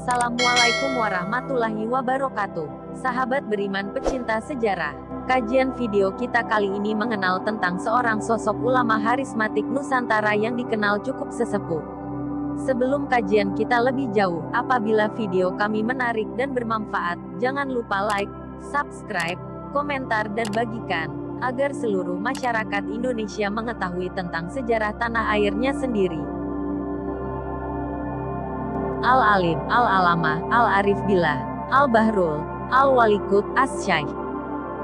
Assalamualaikum warahmatullahi wabarakatuh. Sahabat beriman pecinta sejarah. Kajian video kita kali ini mengenal tentang seorang sosok ulama harismatik Nusantara yang dikenal cukup sesepuh. Sebelum kajian kita lebih jauh, apabila video kami menarik dan bermanfaat, jangan lupa like, subscribe, komentar dan bagikan, agar seluruh masyarakat Indonesia mengetahui tentang sejarah tanah airnya sendiri. Al-Alim, Al-Alamah, Al-Arif Billah, Al-Bahrul, Al-Walikut, As-Syaikh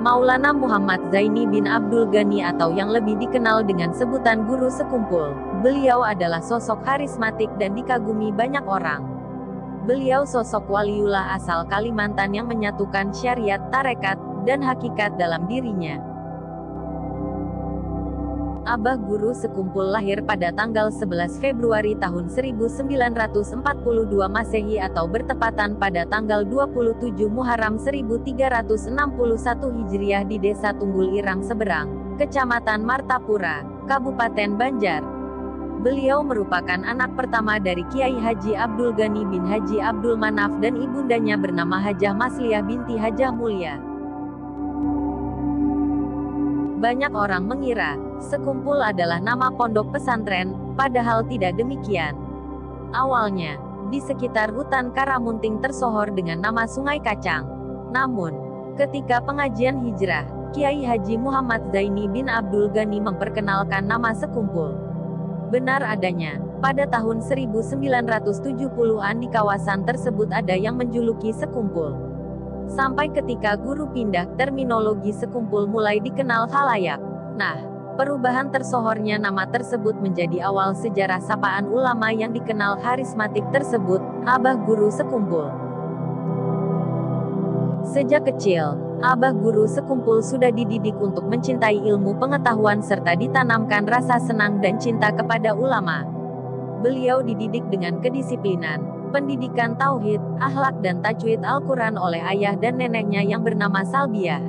Maulana Muhammad Zaini bin Abdul Ghani atau yang lebih dikenal dengan sebutan Guru Sekumpul. Beliau adalah sosok harismatik dan dikagumi banyak orang. Beliau sosok waliullah asal Kalimantan yang menyatukan syariat, tarekat, dan hakikat dalam dirinya. Abah Guru Sekumpul lahir pada tanggal 11 Februari tahun 1942 Masehi atau bertepatan pada tanggal 27 Muharram 1361 Hijriah di Desa Tunggul Irang Seberang, Kecamatan Martapura, Kabupaten Banjar. Beliau merupakan anak pertama dari Kiai Haji Abdul Ghani bin Haji Abdul Manaf dan ibundanya bernama Hajah Masliyah binti Hajah Mulia. Banyak orang mengira Sekumpul adalah nama pondok pesantren, padahal tidak demikian. Awalnya, di sekitar hutan Karamunting tersohor dengan nama Sungai Kacang. Namun, ketika pengajian hijrah, Kiai Haji Muhammad Zaini bin Abdul Ghani memperkenalkan nama Sekumpul. Benar adanya, pada tahun 1970-an di kawasan tersebut ada yang menjuluki Sekumpul. Sampai ketika guru pindah, terminologi Sekumpul mulai dikenal khalayak. Nah, perubahan tersohornya nama tersebut menjadi awal sejarah sapaan ulama yang dikenal harismatik tersebut, Abah Guru Sekumpul. Sejak kecil, Abah Guru Sekumpul sudah dididik untuk mencintai ilmu pengetahuan serta ditanamkan rasa senang dan cinta kepada ulama. Beliau dididik dengan kedisiplinan, pendidikan tauhid, akhlak dan tajwid Al-Quran oleh ayah dan neneknya yang bernama Salbiah.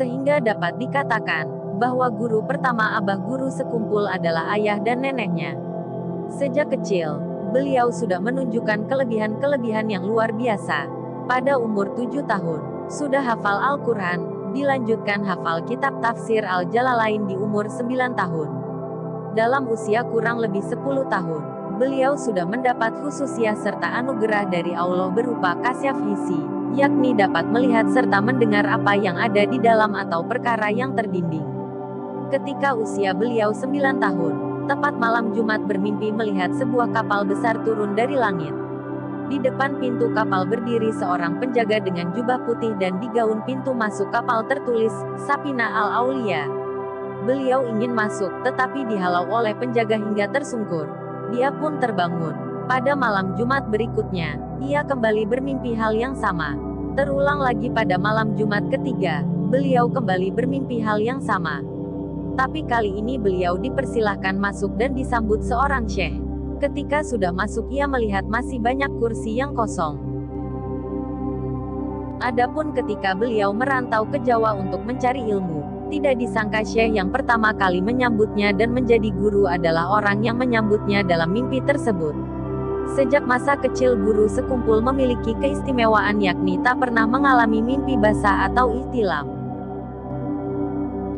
Sehingga dapat dikatakan bahwa guru pertama Abah Guru Sekumpul adalah ayah dan neneknya. Sejak kecil, beliau sudah menunjukkan kelebihan-kelebihan yang luar biasa. Pada umur 7 tahun, sudah hafal Al-Quran, dilanjutkan hafal kitab tafsir Al-Jalalain di umur 9 tahun. Dalam usia kurang lebih 10 tahun, beliau sudah mendapat khususiyah serta anugerah dari Allah berupa kasyaf hisi, yakni dapat melihat serta mendengar apa yang ada di dalam atau perkara yang terdinding. Ketika usia beliau 9 tahun, tepat malam Jumat bermimpi melihat sebuah kapal besar turun dari langit. Di depan pintu kapal berdiri seorang penjaga dengan jubah putih dan di gaun pintu masuk kapal tertulis, Sapina Al-Aulia. Beliau ingin masuk, tetapi dihalau oleh penjaga hingga tersungkur. Dia pun terbangun. Pada malam Jumat berikutnya, ia kembali bermimpi hal yang sama. Terulang lagi pada malam Jumat ketiga, beliau kembali bermimpi hal yang sama. Tapi kali ini beliau dipersilahkan masuk dan disambut seorang syekh. Ketika sudah masuk ia melihat masih banyak kursi yang kosong. Adapun ketika beliau merantau ke Jawa untuk mencari ilmu, tidak disangka syekh yang pertama kali menyambutnya dan menjadi guru adalah orang yang menyambutnya dalam mimpi tersebut. Sejak masa kecil Guru Sekumpul memiliki keistimewaan yakni tak pernah mengalami mimpi basah atau ihtilam.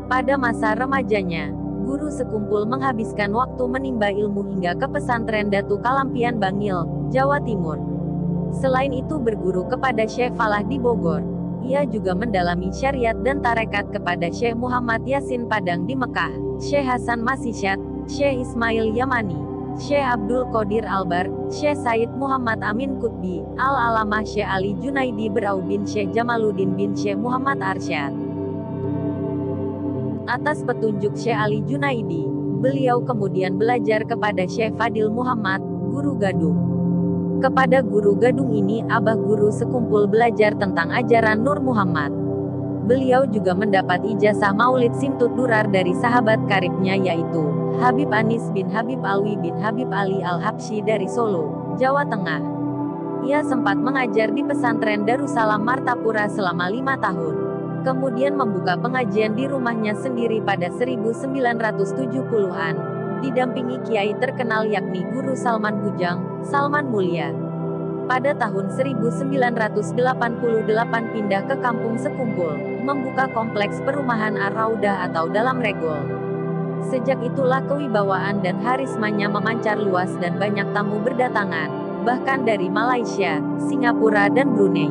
Pada masa remajanya, Guru Sekumpul menghabiskan waktu menimba ilmu hingga ke pesantren Datu Kalampian Bangil, Jawa Timur. Selain itu berguru kepada Syekh Falah di Bogor. Ia juga mendalami syariat dan tarekat kepada Syekh Muhammad Yasin Padang di Mekah, Syekh Hasan Masisyat, Syekh Ismail Yamani, Syekh Abdul Qadir Albar, Syekh Said Muhammad Amin Qutbi, Al-Alamah Syekh Ali Junaidi Berau bin Syekh Jamaluddin bin Syekh Muhammad Arsyad. Atas petunjuk Syekh Ali Junaidi, beliau kemudian belajar kepada Syekh Fadil Muhammad, Guru Gadung. Kepada Guru Gadung ini Abah Guru Sekumpul belajar tentang ajaran Nur Muhammad. Beliau juga mendapat ijazah Maulid Simtut Durar dari sahabat karibnya yaitu Habib Anis bin Habib Alwi bin Habib Ali Al-Habsyi dari Solo, Jawa Tengah. Ia sempat mengajar di pesantren Darussalam Martapura selama 5 tahun. Kemudian membuka pengajian di rumahnya sendiri pada 1970-an. didampingi kiai terkenal yakni Guru Salman Bujang, Salman Mulia. Pada tahun 1988 pindah ke kampung Sekumpul, membuka kompleks perumahan Ar-Raudah atau Dalam Regol. Sejak itulah kewibawaan dan harismanya memancar luas dan banyak tamu berdatangan, bahkan dari Malaysia, Singapura dan Brunei.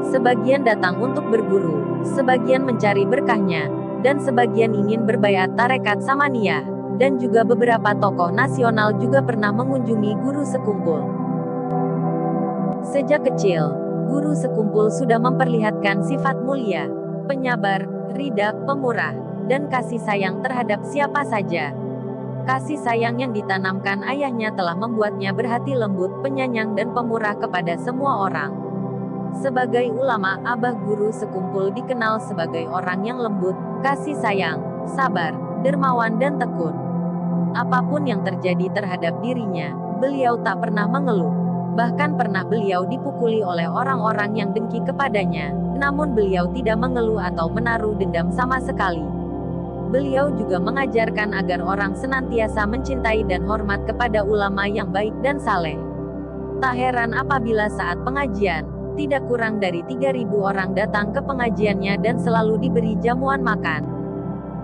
Sebagian datang untuk berguru, sebagian mencari berkahnya, dan sebagian ingin berbaiat tarekat Samaniyah, dan juga beberapa tokoh nasional juga pernah mengunjungi Guru Sekumpul. Sejak kecil, Guru Sekumpul sudah memperlihatkan sifat mulia, penyabar, ridha, pemurah, dan kasih sayang terhadap siapa saja. Kasih sayang yang ditanamkan ayahnya telah membuatnya berhati lembut, penyayang dan pemurah kepada semua orang. Sebagai ulama, Abah Guru Sekumpul dikenal sebagai orang yang lembut, kasih sayang, sabar, dermawan dan tekun. Apapun yang terjadi terhadap dirinya, beliau tak pernah mengeluh. Bahkan pernah beliau dipukuli oleh orang-orang yang dengki kepadanya, namun beliau tidak mengeluh atau menaruh dendam sama sekali. Beliau juga mengajarkan agar orang senantiasa mencintai dan hormat kepada ulama yang baik dan saleh. Tak heran apabila saat pengajian, tidak kurang dari 3.000 orang datang ke pengajiannya dan selalu diberi jamuan makan.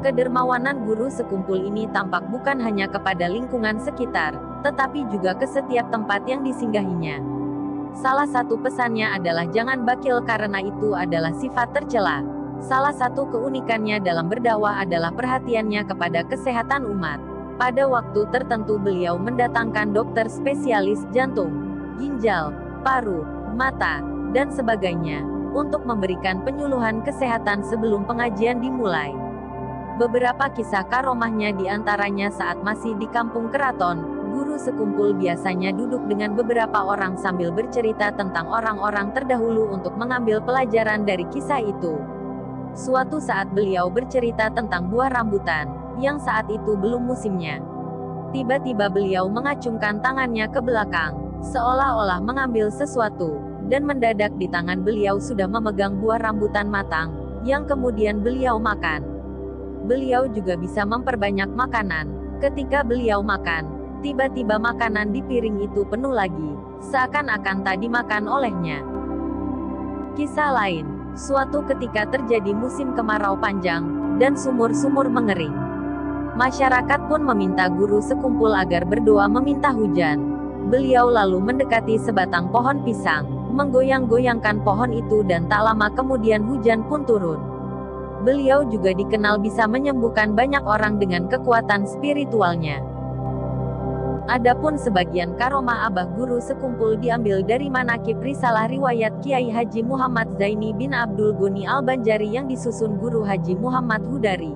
Kedermawanan Guru Sekumpul ini tampak bukan hanya kepada lingkungan sekitar, tetapi juga ke setiap tempat yang disinggahinya. Salah satu pesannya adalah jangan bakil karena itu adalah sifat tercela. Salah satu keunikannya dalam berdakwah adalah perhatiannya kepada kesehatan umat. Pada waktu tertentu beliau mendatangkan dokter spesialis jantung, ginjal, paru, mata, dan sebagainya, untuk memberikan penyuluhan kesehatan sebelum pengajian dimulai. Beberapa kisah karomahnya diantaranya saat masih di kampung keraton, Guru Sekumpul biasanya duduk dengan beberapa orang sambil bercerita tentang orang-orang terdahulu untuk mengambil pelajaran dari kisah itu. Suatu saat beliau bercerita tentang buah rambutan, yang saat itu belum musimnya. Tiba-tiba beliau mengacungkan tangannya ke belakang, seolah-olah mengambil sesuatu, dan mendadak di tangan beliau sudah memegang buah rambutan matang, yang kemudian beliau makan. Beliau juga bisa memperbanyak makanan. Ketika beliau makan, tiba-tiba makanan di piring itu penuh lagi, seakan-akan tak dimakan olehnya. Kisah lain, suatu ketika terjadi musim kemarau panjang, dan sumur-sumur mengering. Masyarakat pun meminta Guru Sekumpul agar berdoa meminta hujan. Beliau lalu mendekati sebatang pohon pisang, menggoyang-goyangkan pohon itu dan tak lama kemudian hujan pun turun. Beliau juga dikenal bisa menyembuhkan banyak orang dengan kekuatan spiritualnya. Adapun sebagian karomah Abah Guru Sekumpul diambil dari manakib risalah riwayat Kiai Haji Muhammad Zaini bin Abdul Ghani Al-Banjari yang disusun Guru Haji Muhammad Hudari.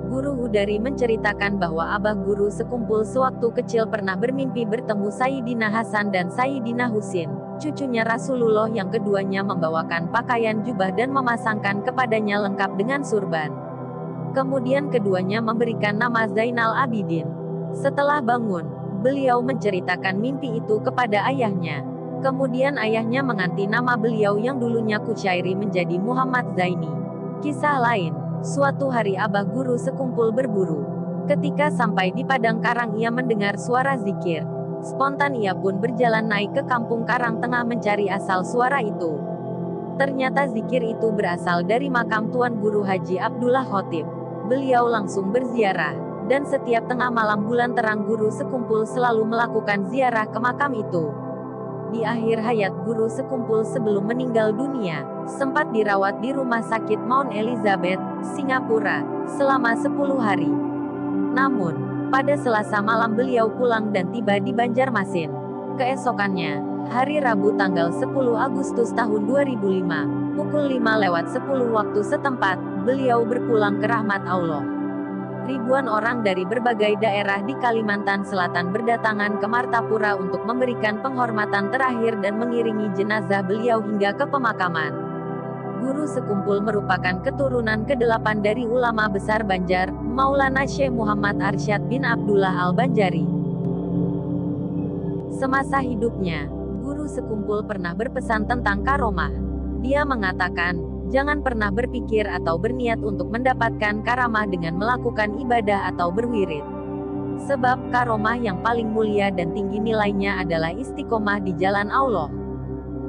Guru Hudari menceritakan bahwa Abah Guru Sekumpul sewaktu kecil pernah bermimpi bertemu Sayyidina Hasan dan Sayyidina Husin, cucunya Rasulullah yang keduanya membawakan pakaian jubah dan memasangkan kepadanya lengkap dengan surban. Kemudian keduanya memberikan nama Zainal Abidin. Setelah bangun, beliau menceritakan mimpi itu kepada ayahnya. Kemudian ayahnya mengganti nama beliau yang dulunya Kusyairi menjadi Muhammad Zaini. Kisah lain, suatu hari Abah Guru Sekumpul berburu. Ketika sampai di padang karang ia mendengar suara zikir. Spontan ia pun berjalan naik ke kampung karang tengah mencari asal suara itu. Ternyata zikir itu berasal dari makam Tuan Guru Haji Abdullah Khotib. Beliau langsung berziarah, dan setiap tengah malam bulan terang Guru Sekumpul selalu melakukan ziarah ke makam itu. Di akhir hayat Guru Sekumpul sebelum meninggal dunia, sempat dirawat di rumah sakit Mount Elizabeth, Singapura, selama 10 hari. Namun, pada Selasa malam beliau pulang dan tiba di Banjarmasin. Keesokannya, hari Rabu tanggal 10 Agustus tahun 2005, pukul 5:10 waktu setempat, beliau berpulang ke rahmat Allah. Ribuan orang dari berbagai daerah di Kalimantan Selatan berdatangan ke Martapura untuk memberikan penghormatan terakhir dan mengiringi jenazah beliau hingga ke pemakaman. Guru Sekumpul merupakan keturunan ke-8 dari ulama besar Banjar, Maulana Syekh Muhammad Arsyad bin Abdullah Al-Banjari. Semasa hidupnya, Guru Sekumpul pernah berpesan tentang karomah. Dia mengatakan, jangan pernah berpikir atau berniat untuk mendapatkan karamah dengan melakukan ibadah atau berwirid. Sebab karomah yang paling mulia dan tinggi nilainya adalah istiqomah di jalan Allah.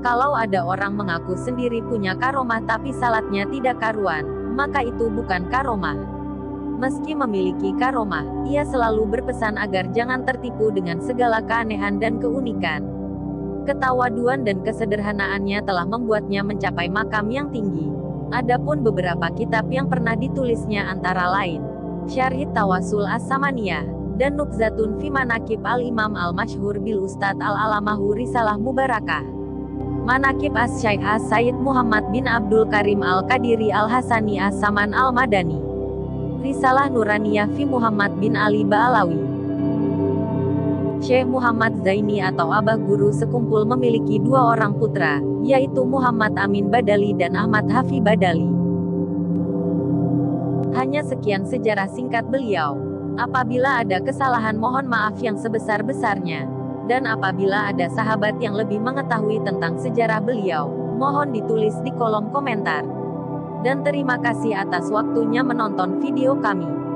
Kalau ada orang mengaku sendiri punya karomah tapi salatnya tidak karuan, maka itu bukan karomah. Meski memiliki karomah, ia selalu berpesan agar jangan tertipu dengan segala keanehan dan keunikan. Ketawaduan dan kesederhanaannya telah membuatnya mencapai makam yang tinggi. Adapun beberapa kitab yang pernah ditulisnya antara lain Syarhit Tawassul As-Samaniyah dan Nubzatun fi Manaqib Al-Imam Al-Masyhur bil Ustadz Al-Alamahu Risalah Mubarakah. Manaqib As-Syaikh As-Sayyid Muhammad bin Abdul Karim Al-Qadiri Al-Hasani As-Saman Al-Madani. Risalah Nuraniyah fi Muhammad bin Ali Ba'alawi. Syekh Muhammad Zaini atau Abah Guru Sekumpul memiliki dua orang putra, yaitu Muhammad Amin Badali dan Ahmad Hafi Badali. Hanya sekian sejarah singkat beliau. Apabila ada kesalahan mohon maaf yang sebesar-besarnya. Dan apabila ada sahabat yang lebih mengetahui tentang sejarah beliau, mohon ditulis di kolom komentar. Dan terima kasih atas waktunya menonton video kami.